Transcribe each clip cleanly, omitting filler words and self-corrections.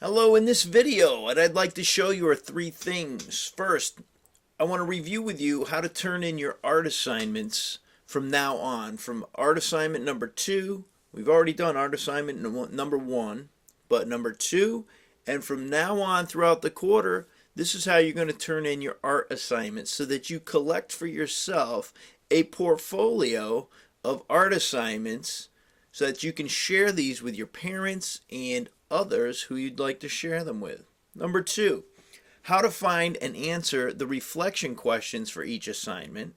Hello, in this video, what I'd like to show you are three things. First, I want to review with you how to turn in your art assignments from now on. From art assignment number 2, we've already done art assignment number 1, but number 2, and from now on throughout the quarter, this is how you're going to turn in your art assignments so that you collect for yourself a portfolio of art assignments so that you can share these with your parents and others who you'd like to share them with. Number 2, how to find and answer the reflection questions for each assignment.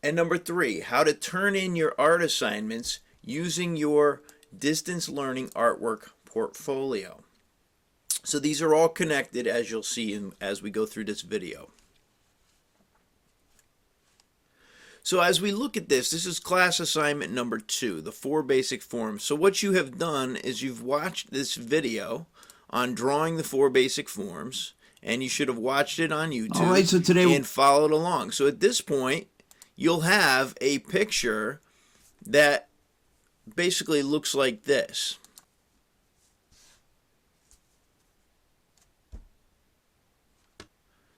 And number 3, how to turn in your art assignments using your distance learning artwork portfolio. So these are all connected, as you'll see as we go through this video. So as we look at this is class assignment number 2, the 4 basic forms. So what you have done is you've watched this video on drawing the 4 basic forms, and you should have watched it on YouTube. All right, so today and followed along. So at this point, you'll have a picture that basically looks like this.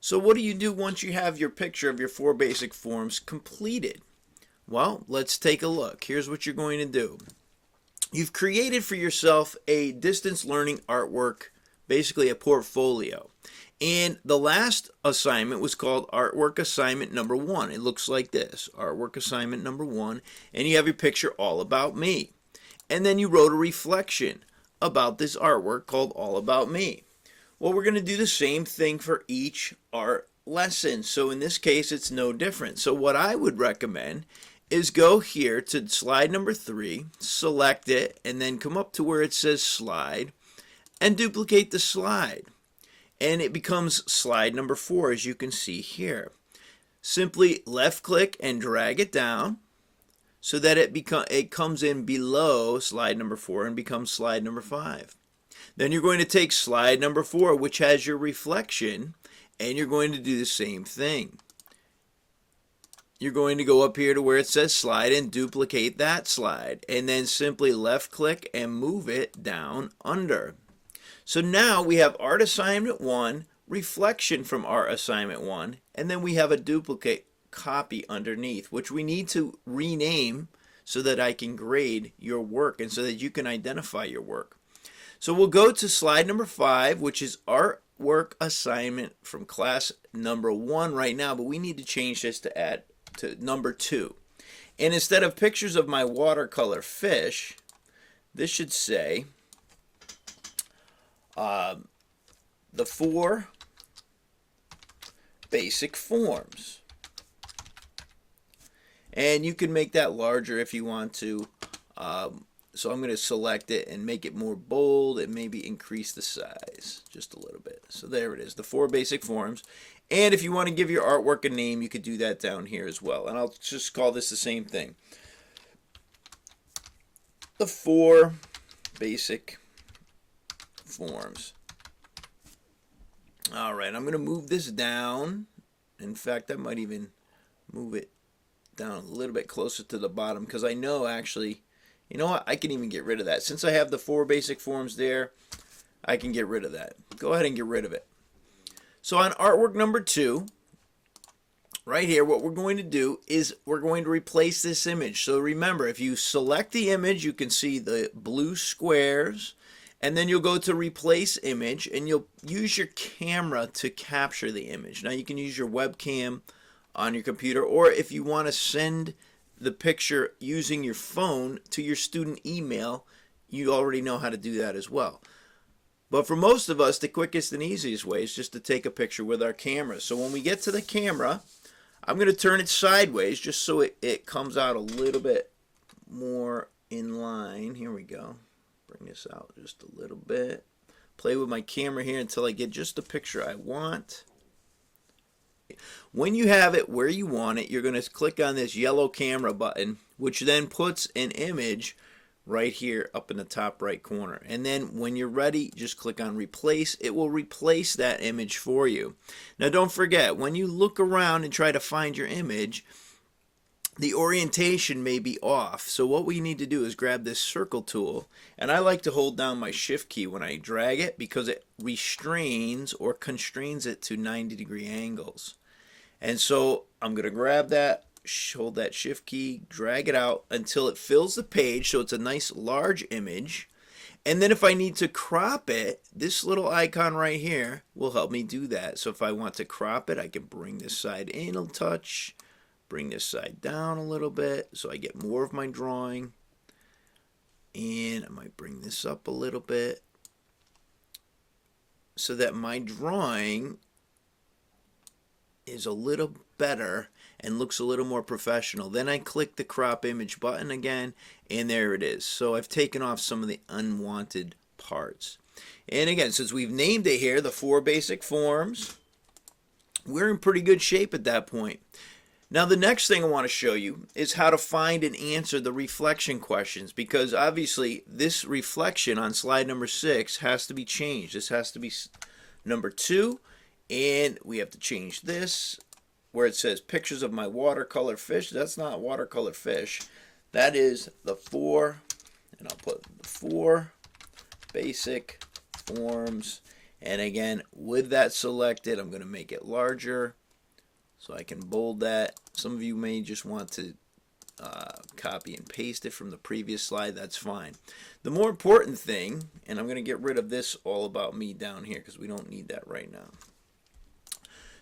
So what do you do once you have your picture of your 4 basic forms completed? Well, let's take a look. Here's what you're going to do. You've created for yourself a distance learning artwork, basically a portfolio. And the last assignment was called artwork assignment number 1. It looks like this, artwork assignment number 1, and you have your picture all about me. And then you wrote a reflection about this artwork called all about me. Well, we're going to do the same thing for each art lesson. So in this case, it's no different. So what I would recommend is go here to slide number 3, select it, and then come up to where it says slide, and duplicate the slide. And it becomes slide number 4, as you can see here. Simply left click and drag it down so that it comes in below slide number 4 and becomes slide number 5. Then you're going to take slide number 4, which has your reflection, and you're going to do the same thing. You're going to go up here to where it says slide and duplicate that slide, and then simply left click and move it down under. So now we have art assignment 1, reflection from art assignment 1, and then we have a duplicate copy underneath, which we need to rename so that I can grade your work and so that you can identify your work. So we'll go to slide number 5, which is artwork assignment from class number 1 right now, but we need to change this to add to number 2. And instead of pictures of my watercolor fish, this should say the 4 basic forms. And you can make that larger if you want to. So I'm going to select it and make it more bold and maybe increase the size just a little bit. So there it is, the 4 basic forms. And if you want to give your artwork a name, you could do that down here as well. And I'll just call this the same thing. The 4 basic forms. All right, I'm going to move this down. In fact, I might even move it down a little bit closer to the bottom because I know actually, you know what, I can even get rid of that. Since I have the 4 basic forms there, I can get rid of that. Go ahead and get rid of it. So on artwork number 2, right here, what we're going to do is we're going to replace this image. So remember, if you select the image, you can see the blue squares, and then you'll go to replace image, and you'll use your camera to capture the image. Now you can use your webcam on your computer, or if you want to send the picture using your phone to your student email, you already know how to do that as well. But for most of us, the quickest and easiest way is just to take a picture with our camera. So when we get to the camera, I'm going to turn it sideways just so it comes out a little bit more in line. Here we go. Bring this out just a little bit. Play with my camera here until I get just the picture I want. When you have it where you want it, you're going to click on this yellow camera button, which then puts an image right here up in the top right corner. And then when you're ready, just click on replace. It will replace that image for you. Now don't forget, when you look around and try to find your image, the orientation may be off. So what we need to do is grab this circle tool, and I like to hold down my shift key when I drag it because it restrains or constrains it to 90-degree angles. And so I'm going to grab that, hold that shift key, drag it out until it fills the page so it's a nice large image. And then if I need to crop it, this little icon right here will help me do that. So if I want to crop it, I can bring this side in a touch, bring this side down a little bit so I get more of my drawing. And I might bring this up a little bit so that my drawing is a little better and looks a little more professional. Then I click the crop image button again, and there it is. So I've taken off some of the unwanted parts. And again, since we've named it here, the 4 basic forms, we're in pretty good shape at that point. Now the next thing I want to show you is how to find and answer the reflection questions, because obviously this reflection on slide number 6 has to be changed. This has to be number 2, and we have to change this where it says pictures of my watercolor fish. That's not watercolor fish. That is the 4, and I'll put the 4 basic forms. And again, with that selected, I'm going to make it larger so I can bold that. Some of you may just want to copy and paste it from the previous slide. That's fine. The more important thing, and I'm going to get rid of this all about me down here because we don't need that right now.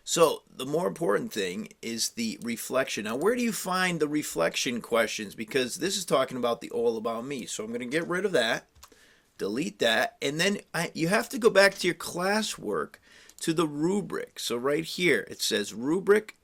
So the more important thing is the reflection. Now, where do you find the reflection questions? Because this is talking about the all about me. So I'm going to get rid of that, delete that, and then you have to go back to your classwork to the rubric. So right here it says rubric,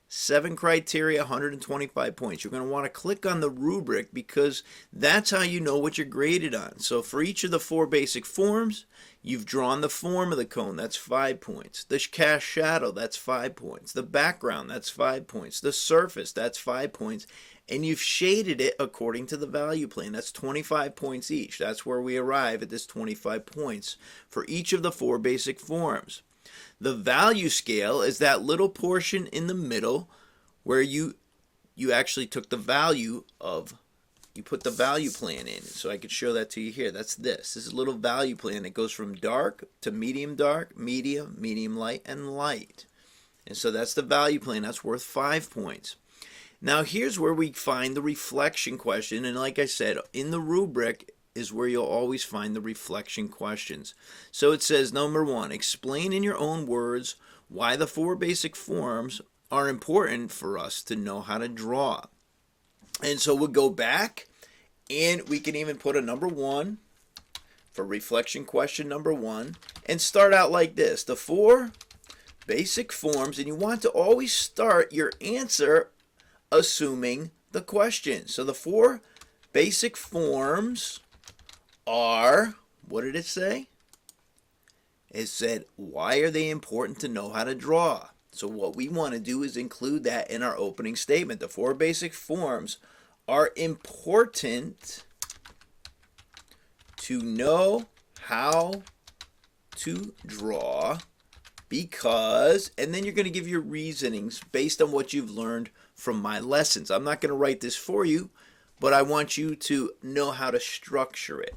7 criteria, 125 points. You're going to want to click on the rubric because that's how you know what you're graded on. So for each of the 4 basic forms, you've drawn the form of the cone, that's 5 points. The cast shadow, that's 5 points. The background, that's 5 points. The surface, that's 5 points. And you've shaded it according to the value plane. That's 25 points each. That's where we arrive at this 25 points for each of the 4 basic forms. The value scale is that little portion in the middle where you actually took the value of, you put the value plan in. So I could show that to you here. That's this. This is a little value plan. It goes from dark to medium dark, medium light, and light. And so that's the value plan. That's worth 5 points. Now here's where we find the reflection question. And like I said, in the rubric is where you'll always find the reflection questions. So it says, number 1, explain in your own words why the 4 basic forms are important for us to know how to draw. And so we'll go back and we can even put a number 1 for reflection question number 1 and start out like this. The 4 basic forms, and you want to always start your answer assuming the question. So the 4 basic forms are, what did it say? It said, why are they important to know how to draw? So what we want to do is include that in our opening statement. The 4 basic forms are important to know how to draw because, and then you're going to give your reasonings based on what you've learned from my lessons. I'm not going to write this for you, but I want you to know how to structure it.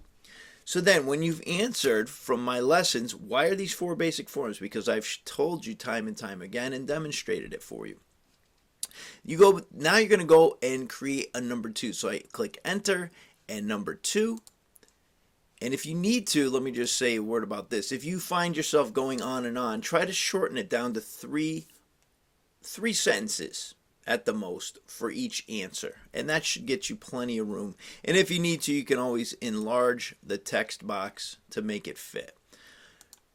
So then when you've answered from my lessons, why are these 4 basic forms? Because I've told you time and time again and demonstrated it for you. Now you're going to go and create a number 2. So I click enter and number 2. And if you need to, let me just say a word about this. If you find yourself going on, try to shorten it down to three sentences at the most for each answer, and that should get you plenty of room. And if you need to, you can always enlarge the text box to make it fit.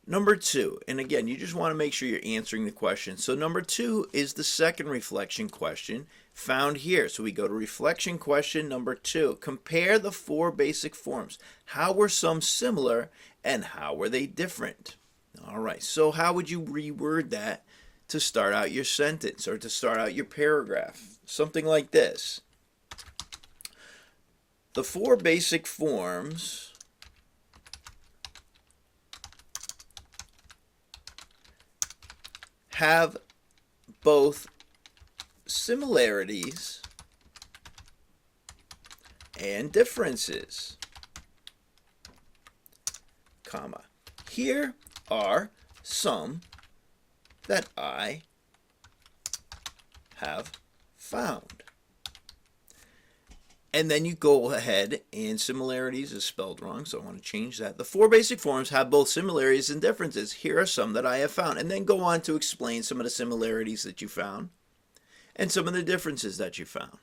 Number 2, and again, you just want to make sure you're answering the question. So number 2 is the second reflection question found here. So we go to reflection question number 2. Compare the 4 basic forms. How were some similar and how were they different? All right, so how would you reword that to start out your sentence or to start out your paragraph? Something like this. The 4 basic forms have both similarities and differences, comma. Here are some that I have found. And then you go ahead, and similarities is spelled wrong, so I want to change that. The four basic forms have both similarities and differences. Here are some that I have found. And then go on to explain some of the similarities that you found and some of the differences that you found.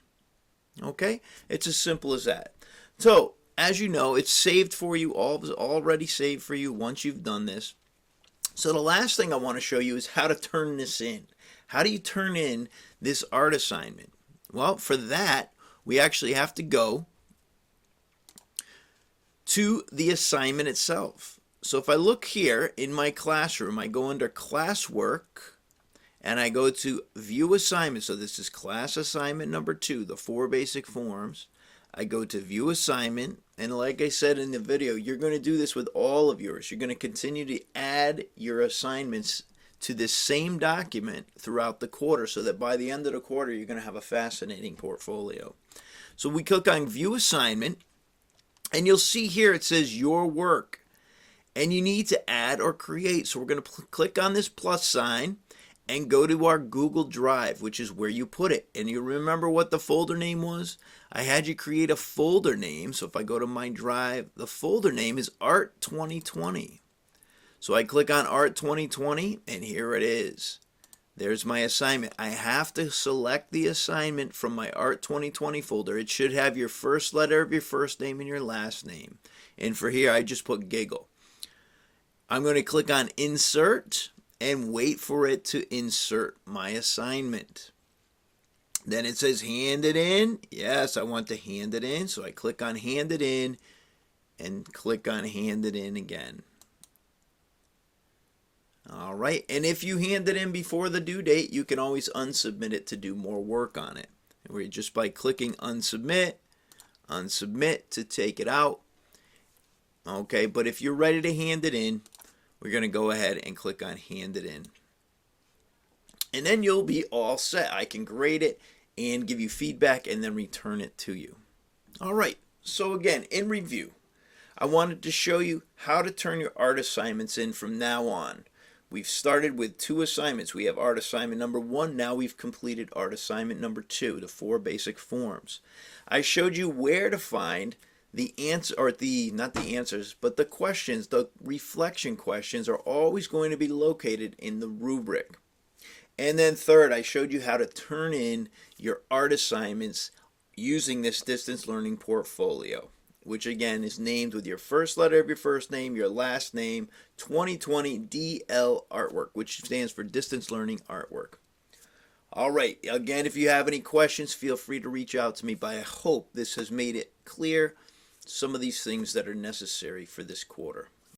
Okay? It's as simple as that. So, as you know, it's saved for you, already saved for you once you've done this. So the last thing I want to show you is how to turn this in. How do you turn in this art assignment? Well, for that, we actually have to go to the assignment itself. So if I look here in my classroom, I go under classwork and I go to view assignment. So this is class assignment number 2, the 4 basic forms. I go to view assignment, and like I said in the video, you're going to do this with all of yours. You're going to continue to add your assignments to this same document throughout the quarter, so that by the end of the quarter you're going to have a fascinating portfolio. So we click on view assignment, and you'll see here it says your work, and you need to add or create. So we're going to click on this plus sign and go to our Google Drive, which is where you put it. And you remember what the folder name was? I had you create a folder name. So if I go to my drive, the folder name is Art 2020. So I click on Art 2020, and here it is. There's my assignment. I have to select the assignment from my Art 2020 folder. It should have your first letter of your first name and your last name. And for here, I just put Giggle. I'm going to click on Insert and wait for it to insert my assignment. Then it says hand it in. Yes, I want to hand it in. So I click on hand it in and click on hand it in again. All right, and if you hand it in before the due date, you can always unsubmit it to do more work on it. Where just by clicking unsubmit to take it out. Okay, but if you're ready to hand it in, we're going to go ahead and click on hand it in. And then you'll be all set. I can grade it and give you feedback and then return it to you. All right, so again, in review, I wanted to show you how to turn your art assignments in from now on. We've started with 2 assignments. We have art assignment number 1. Now we've completed art assignment number 2, the 4 basic forms. I showed you where to find the answer, or not the answers, but the questions. The reflection questions are always going to be located in the rubric. And then third, I showed you how to turn in your art assignments using this distance learning portfolio, which again is named with your first letter of your first name, your last name, 2020 DL Artwork, which stands for Distance Learning Artwork. All right, again, if you have any questions, feel free to reach out to me, but I hope this has made it clear some of these things that are necessary for this quarter.